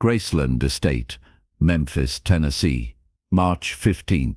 Graceland Estate, Memphis, Tennessee, March 15,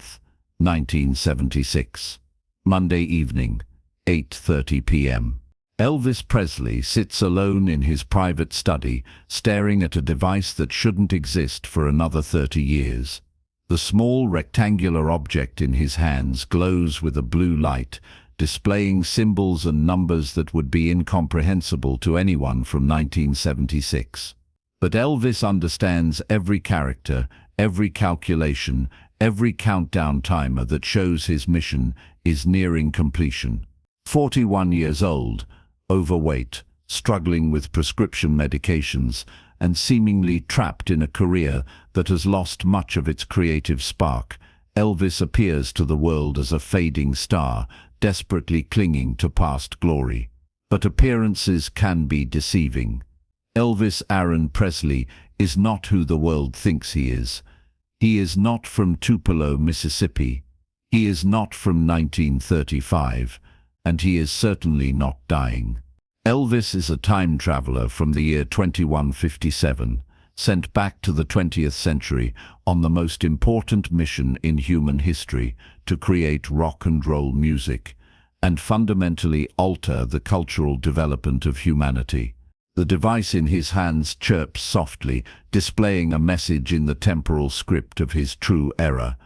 1976. Monday evening, 8:30 p.m. Elvis Presley sits alone in his private study, staring at a device that shouldn't exist for another 30 years. The small rectangular object in his hands glows with a blue light, displaying symbols and numbers that would be incomprehensible to anyone from 1976. But Elvis understands every character, every calculation, every countdown timer that shows his mission is nearing completion. 41 years old, overweight, struggling with prescription medications, and seemingly trapped in a career that has lost much of its creative spark, Elvis appears to the world as a fading star, desperately clinging to past glory. But appearances can be deceiving. Elvis Aaron Presley is not who the world thinks he is. He is not from Tupelo, Mississippi. He is not from 1935, and he is certainly not dying. Elvis is a time traveler from the year 2157, sent back to the 20th century on the most important mission in human history, to create rock and roll music and fundamentally alter the cultural development of humanity. The device in his hands chirps softly, displaying a message in the temporal script of his true era.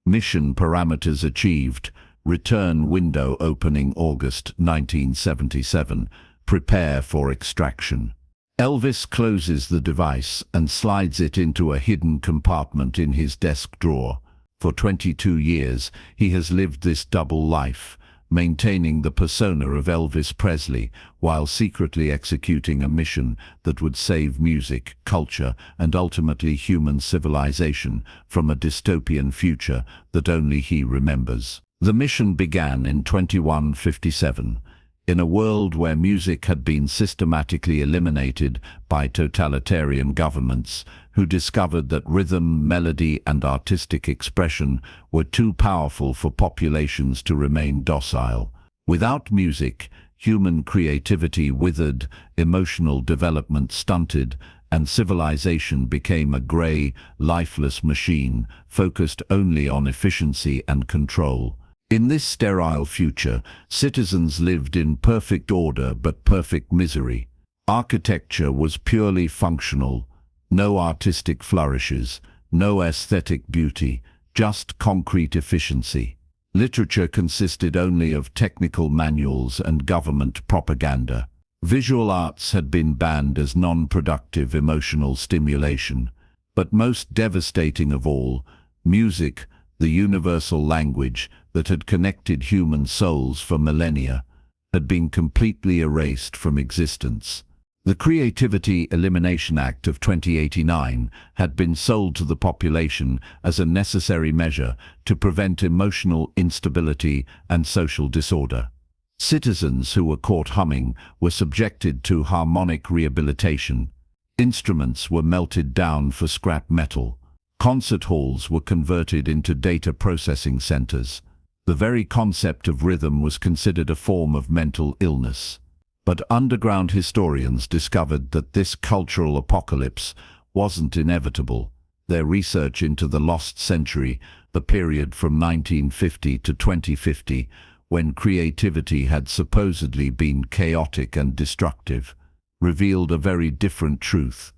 Mission parameters achieved. Return window opening August 1977. Prepare for extraction. Elvis closes the device and slides it into a hidden compartment in his desk drawer. For 22 years, he has lived this double life, maintaining the persona of Elvis Presley while secretly executing a mission that would save music, culture, and ultimately human civilization from a dystopian future that only he remembers. The mission began in 2157. In a world where music had been systematically eliminated by totalitarian governments who discovered that rhythm, melody, and artistic expression were too powerful for populations to remain docile. Without music, human creativity withered, emotional development stunted, and civilization became a gray, lifeless machine focused only on efficiency and control. In this sterile future, citizens lived in perfect order but perfect misery. Architecture was purely functional, no artistic flourishes, no aesthetic beauty, just concrete efficiency. Literature consisted only of technical manuals and government propaganda. Visual arts had been banned as non-productive emotional stimulation. But most devastating of all, music, the universal language that had connected human souls for millennia, had been completely erased from existence. The Creativity Elimination Act of 2089 had been sold to the population as a necessary measure to prevent emotional instability and social disorder. Citizens who were caught humming were subjected to harmonic rehabilitation. Instruments were melted down for scrap metal. Concert halls were converted into data processing centers. The very concept of rhythm was considered a form of mental illness. But underground historians discovered that this cultural apocalypse wasn't inevitable. Their research into the lost century, the period from 1950 to 2050, when creativity had supposedly been chaotic and destructive, revealed a very different truth.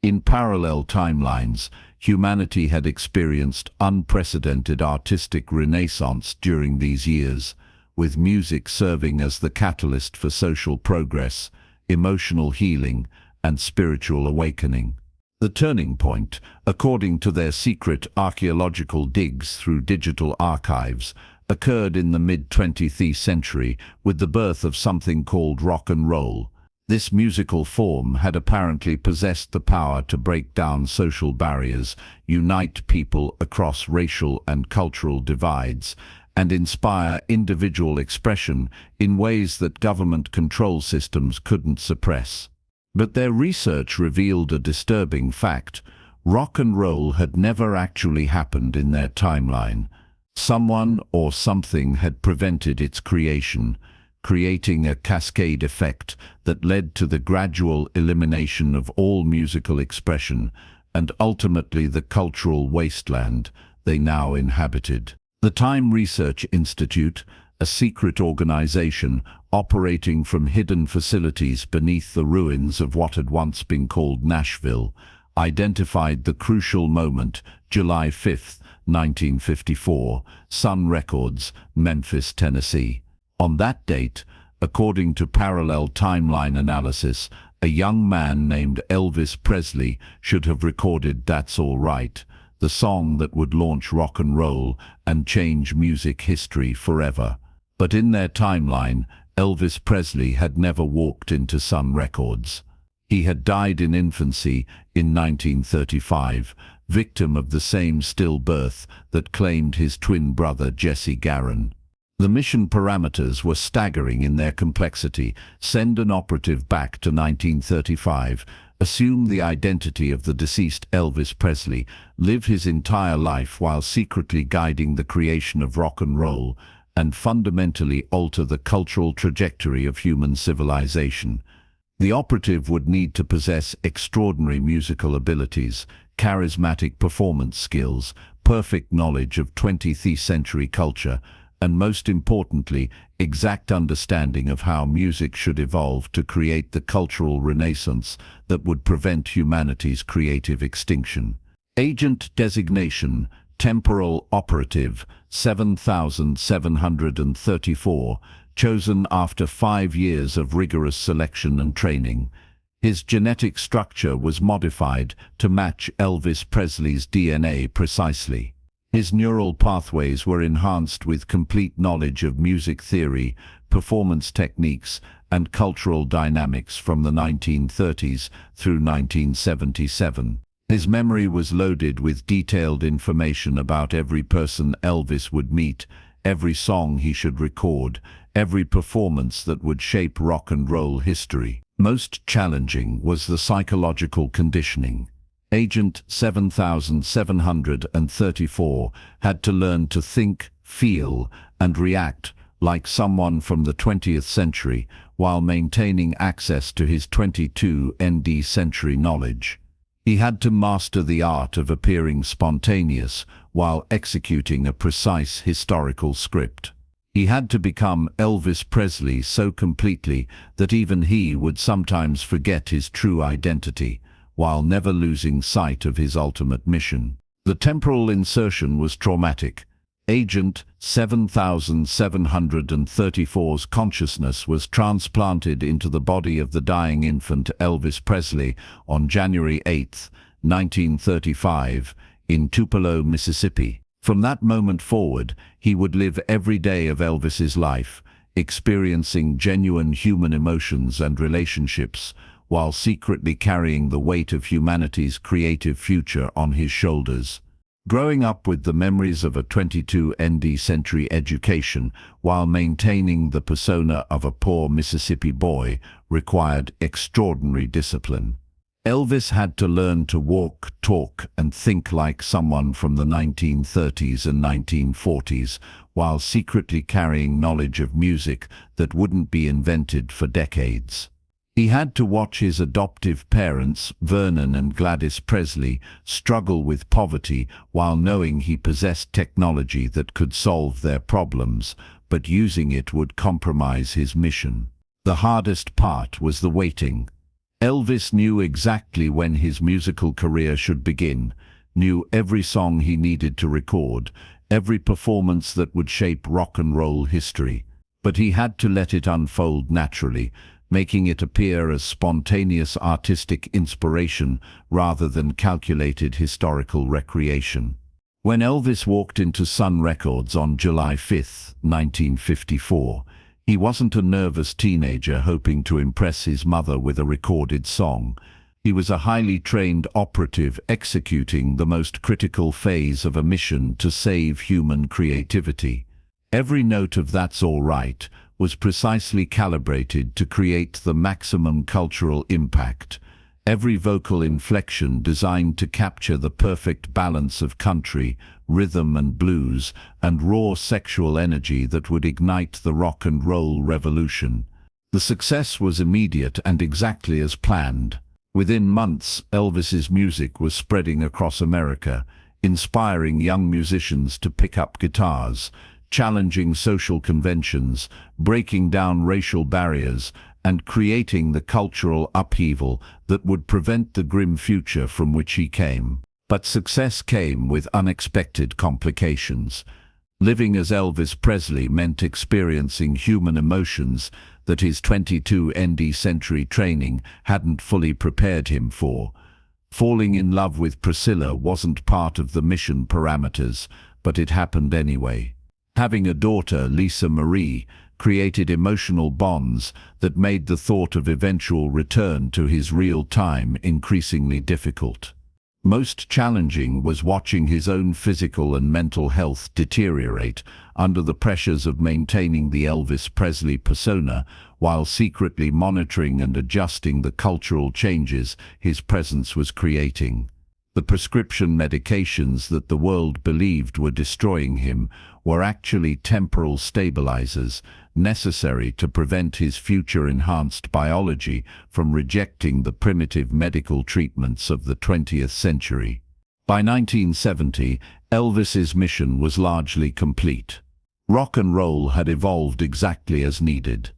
In parallel timelines, humanity had experienced unprecedented artistic renaissance during these years, with music serving as the catalyst for social progress, emotional healing, and spiritual awakening. The turning point, according to their secret archaeological digs through digital archives, occurred in the mid-20th century with the birth of something called rock and roll. This musical form had apparently possessed the power to break down social barriers, unite people across racial and cultural divides, and inspire individual expression in ways that government control systems couldn't suppress. But their research revealed a disturbing fact. Rock and roll had never actually happened in their timeline. Someone or something had prevented its creation, creating a cascade effect that led to the gradual elimination of all musical expression and ultimately the cultural wasteland they now inhabited. The Time Research Institute, a secret organization operating from hidden facilities beneath the ruins of what had once been called Nashville, identified the crucial moment, July 5, 1954, Sun Records, Memphis, Tennessee. On that date, according to parallel timeline analysis, a young man named Elvis Presley should have recorded That's All Right, the song that would launch rock and roll and change music history forever. But in their timeline, Elvis Presley had never walked into Sun Records. He had died in infancy in 1935, victim of the same stillbirth that claimed his twin brother Jesse Garon. The mission parameters were staggering in their complexity. Send an operative back to 1935, assume the identity of the deceased Elvis Presley, live his entire life while secretly guiding the creation of rock and roll, and fundamentally alter the cultural trajectory of human civilization. The operative would need to possess extraordinary musical abilities, charismatic performance skills, perfect knowledge of 20th century culture, and most importantly, exact understanding of how music should evolve to create the cultural renaissance that would prevent humanity's creative extinction. Agent designation, temporal operative, 7734, chosen after 5 years of rigorous selection and training. His genetic structure was modified to match Elvis Presley's DNA precisely. His neural pathways were enhanced with complete knowledge of music theory, performance techniques, and cultural dynamics from the 1930s through 1977. His memory was loaded with detailed information about every person Elvis would meet, every song he should record, every performance that would shape rock and roll history. Most challenging was the psychological conditioning. Agent 7734 had to learn to think, feel, and react like someone from the 20th century while maintaining access to his 22nd century knowledge. He had to master the art of appearing spontaneous while executing a precise historical script. He had to become Elvis Presley so completely that even he would sometimes forget his true identity, while never losing sight of his ultimate mission. The temporal insertion was traumatic. Agent 7734's consciousness was transplanted into the body of the dying infant Elvis Presley on January 8, 1935, in Tupelo, Mississippi. From that moment forward, he would live every day of Elvis's life, experiencing genuine human emotions and relationships, while secretly carrying the weight of humanity's creative future on his shoulders. Growing up with the memories of a 22nd century education while maintaining the persona of a poor Mississippi boy required extraordinary discipline. Elvis had to learn to walk, talk, and think like someone from the 1930s and 1940s, while secretly carrying knowledge of music that wouldn't be invented for decades. He had to watch his adoptive parents, Vernon and Gladys Presley, struggle with poverty while knowing he possessed technology that could solve their problems, but using it would compromise his mission. The hardest part was the waiting. Elvis knew exactly when his musical career should begin, knew every song he needed to record, every performance that would shape rock and roll history. But he had to let it unfold naturally, making it appear as spontaneous artistic inspiration rather than calculated historical recreation. When Elvis walked into Sun Records on July 5, 1954, he wasn't a nervous teenager hoping to impress his mother with a recorded song. He was a highly trained operative executing the most critical phase of a mission to save human creativity. Every note of That's All Right was precisely calibrated to create the maximum cultural impact. Every vocal inflection designed to capture the perfect balance of country, rhythm and blues, and raw sexual energy that would ignite the rock and roll revolution. The success was immediate and exactly as planned. Within months, Elvis's music was spreading across America, inspiring young musicians to pick up guitars, challenging social conventions, breaking down racial barriers, and creating the cultural upheaval that would prevent the grim future from which he came. But success came with unexpected complications. Living as Elvis Presley meant experiencing human emotions that his 22nd century training hadn't fully prepared him for. Falling in love with Priscilla wasn't part of the mission parameters, but it happened anyway. Having a daughter, Lisa Marie, created emotional bonds that made the thought of eventual return to his real time increasingly difficult. Most challenging was watching his own physical and mental health deteriorate under the pressures of maintaining the Elvis Presley persona while secretly monitoring and adjusting the cultural changes his presence was creating. The prescription medications that the world believed were destroying him were actually temporal stabilizers, necessary to prevent his future-enhanced biology from rejecting the primitive medical treatments of the 20th century. By 1970, Elvis's mission was largely complete. Rock and roll had evolved exactly as needed,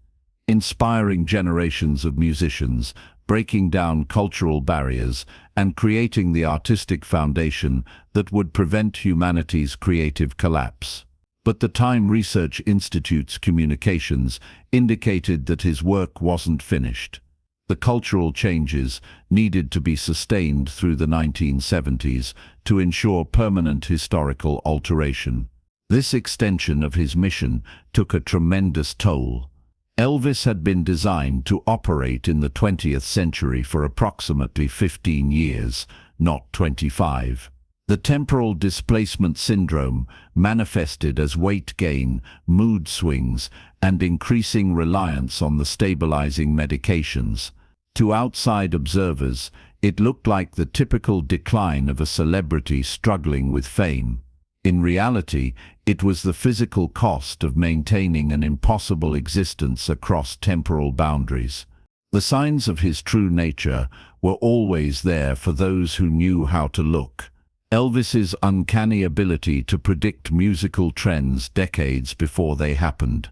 inspiring generations of musicians, breaking down cultural barriers, and creating the artistic foundation that would prevent humanity's creative collapse. But the Time Research Institute's communications indicated that his work wasn't finished. The cultural changes needed to be sustained through the 1970s to ensure permanent historical alteration. This extension of his mission took a tremendous toll. Elvis had been designed to operate in the 20th century for approximately 15 years, not 25. The temporal displacement syndrome manifested as weight gain, mood swings, and increasing reliance on the stabilizing medications. To outside observers, it looked like the typical decline of a celebrity struggling with fame. In reality, it was the physical cost of maintaining an impossible existence across temporal boundaries. The signs of his true nature were always there for those who knew how to look. Elvis's uncanny ability to predict musical trends decades before they happened.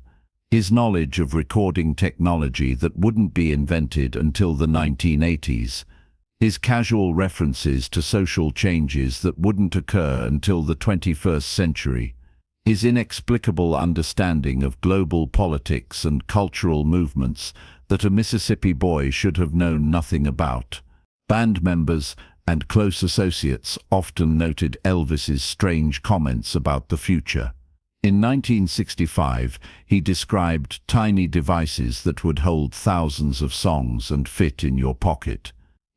His knowledge of recording technology that wouldn't be invented until the 1980s. His casual references to social changes that wouldn't occur until the 21st century. His inexplicable understanding of global politics and cultural movements that a Mississippi boy should have known nothing about. Band members and close associates often noted Elvis's strange comments about the future. In 1965, he described tiny devices that would hold thousands of songs and fit in your pocket.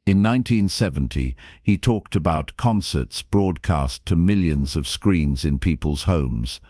In 1970, he talked about concerts broadcast to millions of screens in people's homes.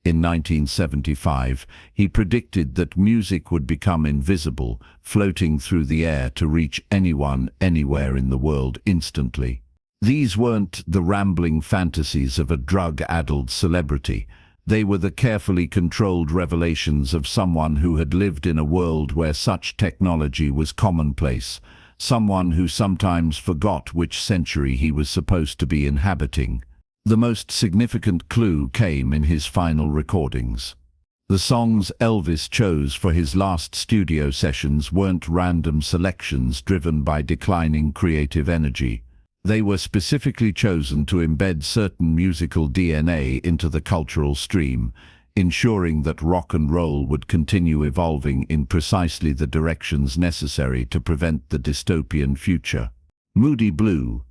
In 1975, he predicted that music would become invisible, floating through the air to reach anyone, anywhere in the world instantly. These weren't the rambling fantasies of a drug-addled celebrity. They were the carefully controlled revelations of someone who had lived in a world where such technology was commonplace, someone who sometimes forgot which century he was supposed to be inhabiting. The most significant clue came in his final recordings. The songs Elvis chose for his last studio sessions weren't random selections driven by declining creative energy. They were specifically chosen to embed certain musical DNA into the cultural stream, ensuring that rock and roll would continue evolving in precisely the directions necessary to prevent the dystopian future. Moody Blue,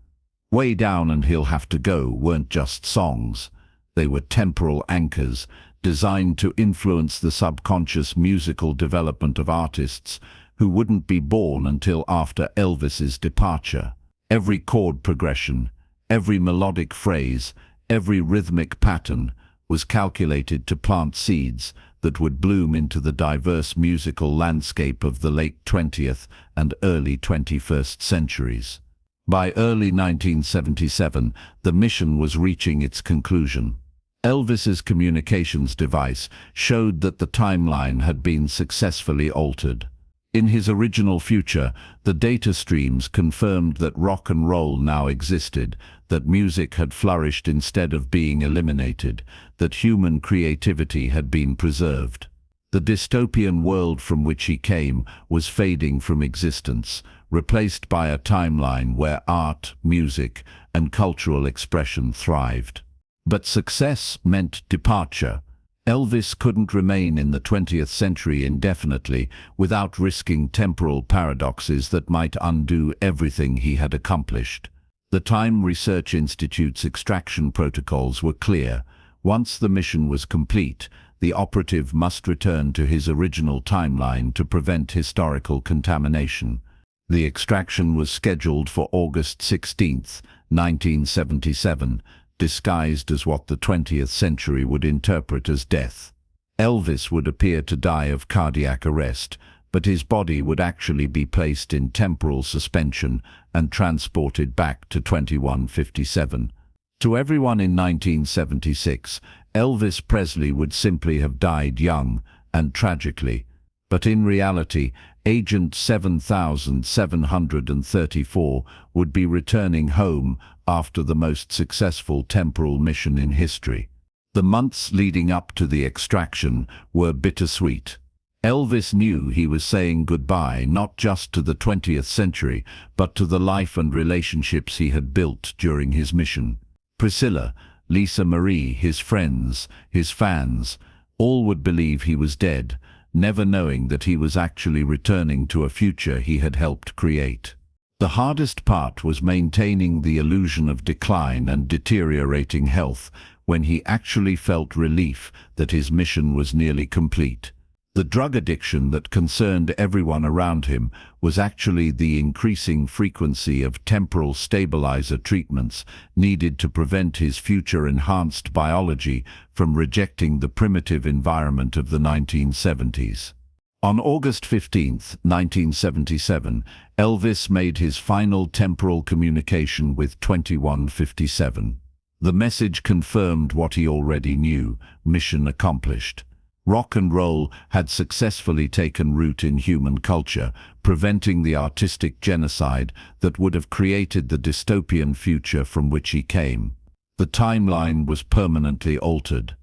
Way Down and He'll Have to Go weren't just songs. They were temporal anchors designed to influence the subconscious musical development of artists who wouldn't be born until after Elvis's departure. Every chord progression, every melodic phrase, every rhythmic pattern was calculated to plant seeds that would bloom into the diverse musical landscape of the late 20th and early 21st centuries. By early 1977, the mission was reaching its conclusion. Elvis's communications device showed that the timeline had been successfully altered. In his original future, the data streams confirmed that rock and roll now existed, that music had flourished instead of being eliminated, that human creativity had been preserved. The dystopian world from which he came was fading from existence, replaced by a timeline where art, music, and cultural expression thrived. But success meant departure. Elvis couldn't remain in the 20th century indefinitely without risking temporal paradoxes that might undo everything he had accomplished. The Time Research Institute's extraction protocols were clear. Once the mission was complete, the operative must return to his original timeline to prevent historical contamination. The extraction was scheduled for August 16, 1977, disguised as what the 20th century would interpret as death. Elvis would appear to die of cardiac arrest, but his body would actually be placed in temporal suspension and transported back to 2157. To everyone in 1976, Elvis Presley would simply have died young and tragically, but in reality, Agent 7734 would be returning home after the most successful temporal mission in history. The months leading up to the extraction were bittersweet. Elvis knew he was saying goodbye not just to the 20th century, but to the life and relationships he had built during his mission. Priscilla, Lisa Marie, his friends, his fans, all would believe he was dead, never knowing that he was actually returning to a future he had helped create. The hardest part was maintaining the illusion of decline and deteriorating health when he actually felt relief that his mission was nearly complete. The drug addiction that concerned everyone around him was actually the increasing frequency of temporal stabilizer treatments needed to prevent his future-enhanced biology from rejecting the primitive environment of the 1970s. On August 15, 1977, Elvis made his final temporal communication with 2157. The message confirmed what he already knew: mission accomplished. Rock and roll had successfully taken root in human culture, preventing the artistic genocide that would have created the dystopian future from which he came. The timeline was permanently altered.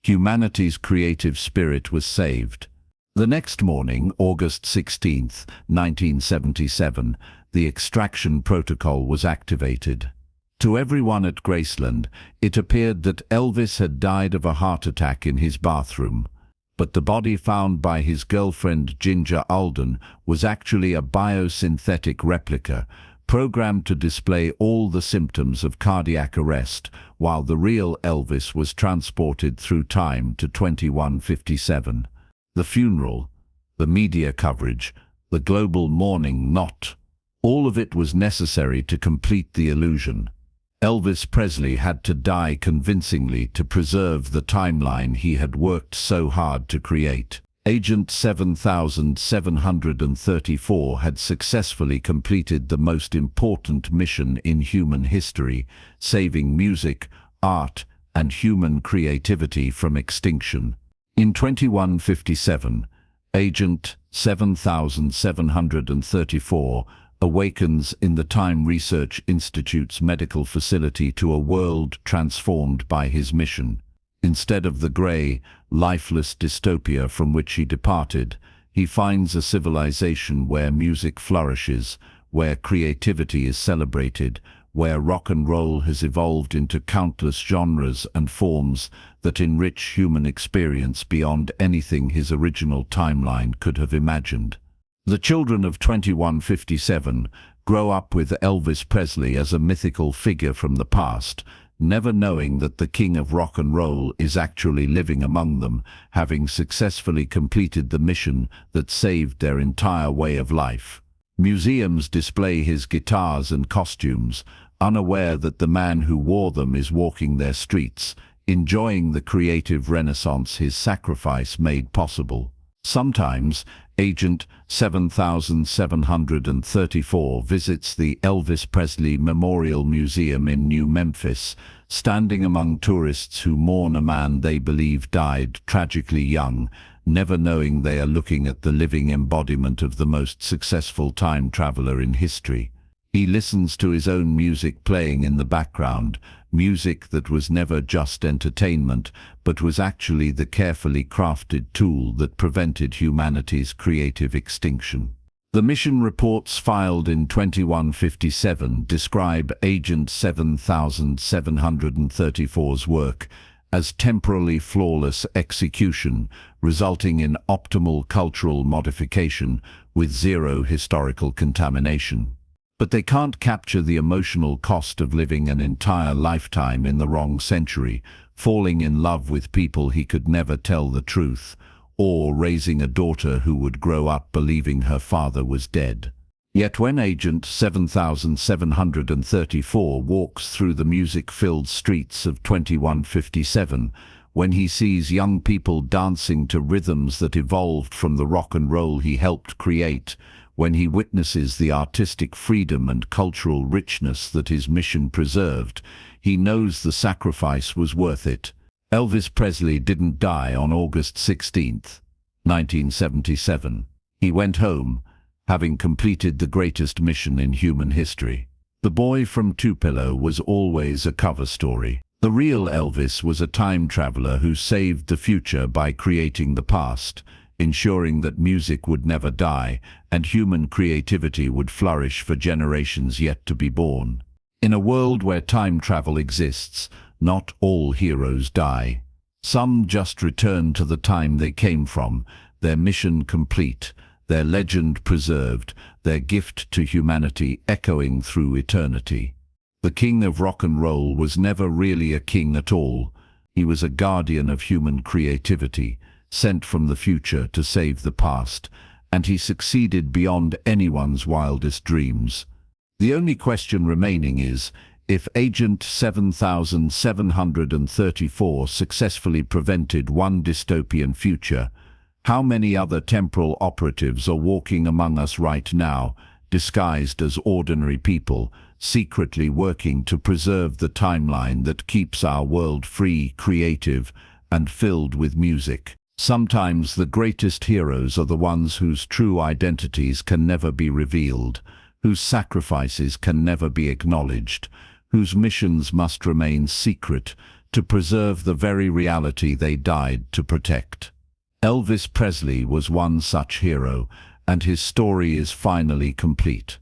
Humanity's creative spirit was saved. The next morning, August 16, 1977, the extraction protocol was activated. To everyone at Graceland, it appeared that Elvis had died of a heart attack in his bathroom. But the body found by his girlfriend Ginger Alden was actually a biosynthetic replica, programmed to display all the symptoms of cardiac arrest, while the real Elvis was transported through time to 2157. The funeral, the media coverage, the global mourning, all of it was necessary to complete the illusion. Elvis Presley had to die convincingly to preserve the timeline he had worked so hard to create. Agent 7734 had successfully completed the most important mission in human history, saving music, art, and human creativity from extinction. In 2157, Agent 7734 awakens in the Time Research Institute's medical facility to a world transformed by his mission. Instead of the grey, lifeless dystopia from which he departed, he finds a civilization where music flourishes, where creativity is celebrated, where rock and roll has evolved into countless genres and forms that enrich human experience beyond anything his original timeline could have imagined. The children of 2157 grow up with Elvis Presley as a mythical figure from the past, never knowing that the king of rock and roll is actually living among them, having successfully completed the mission that saved their entire way of life. Museums display his guitars and costumes, unaware that the man who wore them is walking their streets, enjoying the creative renaissance his sacrifice made possible. Sometimes, Agent 7734 visits the Elvis Presley Memorial Museum in New Memphis, standing among tourists who mourn a man they believe died tragically young, never knowing they are looking at the living embodiment of the most successful time traveler in history. He listens to his own music playing in the background, music that was never just entertainment, but was actually the carefully crafted tool that prevented humanity's creative extinction. The mission reports filed in 2157 describe Agent 7734's work as temporally flawless execution, resulting in optimal cultural modification with zero historical contamination. But they can't capture the emotional cost of living an entire lifetime in the wrong century, falling in love with people he could never tell the truth, or raising a daughter who would grow up believing her father was dead. Yet when Agent 7734 walks through the music-filled streets of 2157, when he sees young people dancing to rhythms that evolved from the rock and roll he helped create, when he witnesses the artistic freedom and cultural richness that his mission preserved, he knows the sacrifice was worth it. Elvis Presley didn't die on August 16, 1977. He went home, having completed the greatest mission in human history. The Boy from Tupelo was always a cover story. The real Elvis was a time traveler who saved the future by creating the past, ensuring that music would never die and human creativity would flourish for generations yet to be born. In a world where time travel exists, not all heroes die. Some just return to the time they came from, their mission complete, their legend preserved, their gift to humanity echoing through eternity. The king of rock and roll was never really a king at all. He was a guardian of human creativity, sent from the future to save the past, and he succeeded beyond anyone's wildest dreams. The only question remaining is, if Agent 7734 successfully prevented one dystopian future, how many other temporal operatives are walking among us right now, disguised as ordinary people, secretly working to preserve the timeline that keeps our world free, creative, and filled with music? Sometimes the greatest heroes are the ones whose true identities can never be revealed, whose sacrifices can never be acknowledged, whose missions must remain secret to preserve the very reality they died to protect. Elvis Presley was one such hero, and his story is finally complete.